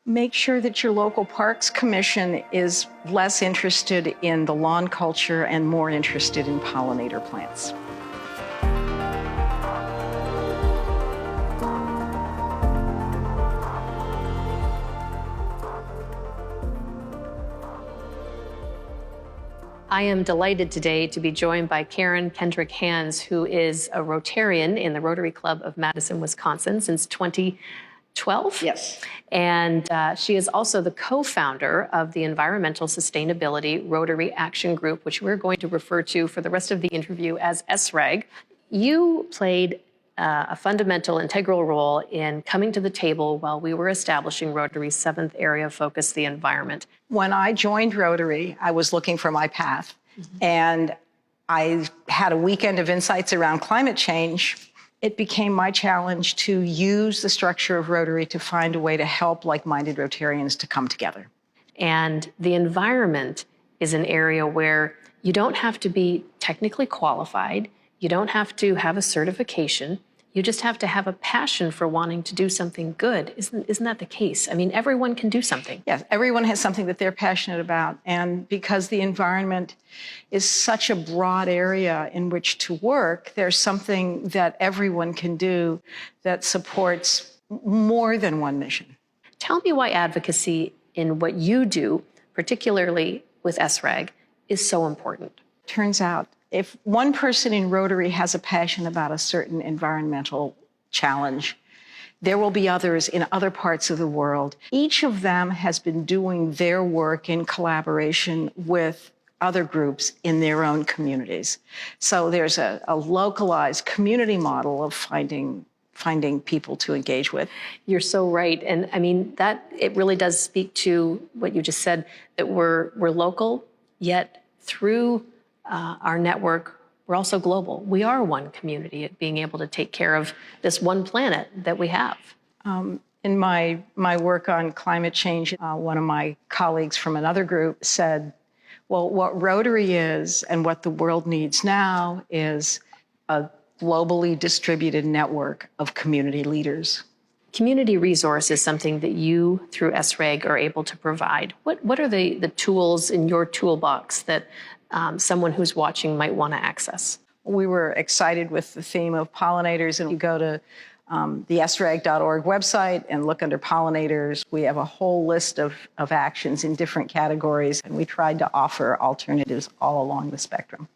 Make sure that your local parks commission is less interested in the lawn culture and more interested in pollinator plants. I am delighted today to be joined by Karen Kendrick-Hands, who is a Rotarian in the Rotary Club of Madison, Wisconsin since 2012. Yes. And she is also the co-founder of the Environmental Sustainability Rotary Action Group, which we're going to refer to for the rest of the interview as ESRAG. You played a fundamental, integral role in coming to the table while we were establishing Rotary's 7th area of focus, the environment. When I joined Rotary, I was looking for my path, and I had a weekend of insights around climate change. It became my challenge to use the structure of Rotary to find a way to help like-minded Rotarians to come together. And the environment is an area where you don't have to be technically qualified, you don't have to have a certification, you just have to have a passion for wanting to do something good. Isn't that the case? I mean, everyone can do something. Yes, everyone has something that they're passionate about. And because the environment is such a broad area in which to work, there's something that everyone can do that supports more than one mission. Tell me why advocacy in what you do, particularly with ESRAG, is so important. Turns out, if one person in Rotary has a passion about a certain environmental challenge, there will be others in other parts of the world. Each of them has been doing their work in collaboration with other groups in their own communities. So there's a localized community model of finding people to engage with. You're so right. And I mean, it really does speak to what you just said, that we're local, yet through our network, we're also global. We are one community at being able to take care of this one planet that we have. In my work on climate change, one of my colleagues from another group said, well, what Rotary is and what the world needs now is a globally distributed network of community leaders. Community resource is something that you, through ESRAG, are able to provide. What are the tools in your toolbox that someone who's watching might want to access? We were excited with the theme of pollinators, and you go to the esrag.org website and look under pollinators. We have a whole list of actions in different categories, and we tried to offer alternatives all along the spectrum.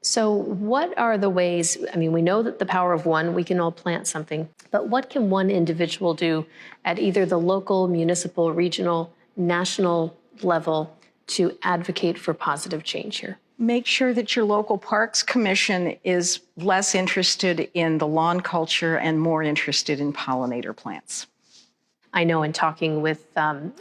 So what are the ways, I mean, we know that the power of one, we can all plant something, but what can one individual do at either the local, municipal, regional, national level to advocate for positive change here? Make sure that your local parks commission is less interested in the lawn culture and more interested in pollinator plants. I know in talking with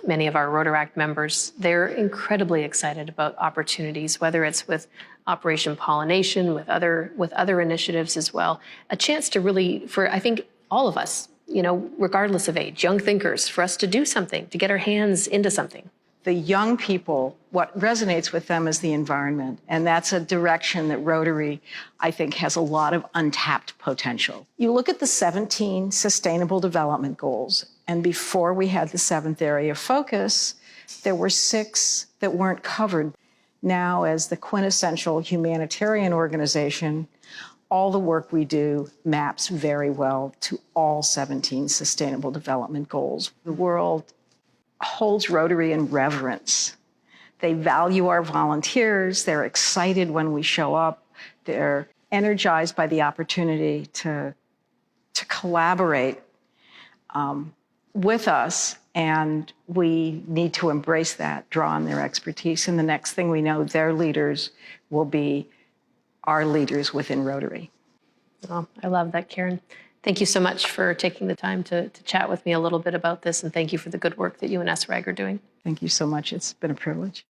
many of our Rotaract members, they're incredibly excited about opportunities, whether it's with Operation Pollination, with other initiatives as well. A chance to really, for I think all of us, you know, regardless of age, young thinkers, for us to do something, to get our hands into something. The young people, what resonates with them is the environment. And that's a direction that Rotary, I think, has a lot of untapped potential. You look at the 17 Sustainable Development Goals, and before we had the 7th area of focus, there were 6 that weren't covered. Now, as the quintessential humanitarian organization, all the work we do maps very well to all 17 Sustainable Development Goals. The world holds Rotary in reverence. They value our volunteers. They're excited when we show up. They're energized by the opportunity to collaborate with us, and we need to embrace that, draw on their expertise, and the next thing we know, their leaders will be our leaders within Rotary. Oh, I love that, Karen. Thank you so much for taking the time to chat with me a little bit about this, and thank you for the good work that you and ESRAG are doing. Thank you so much. It's been a privilege.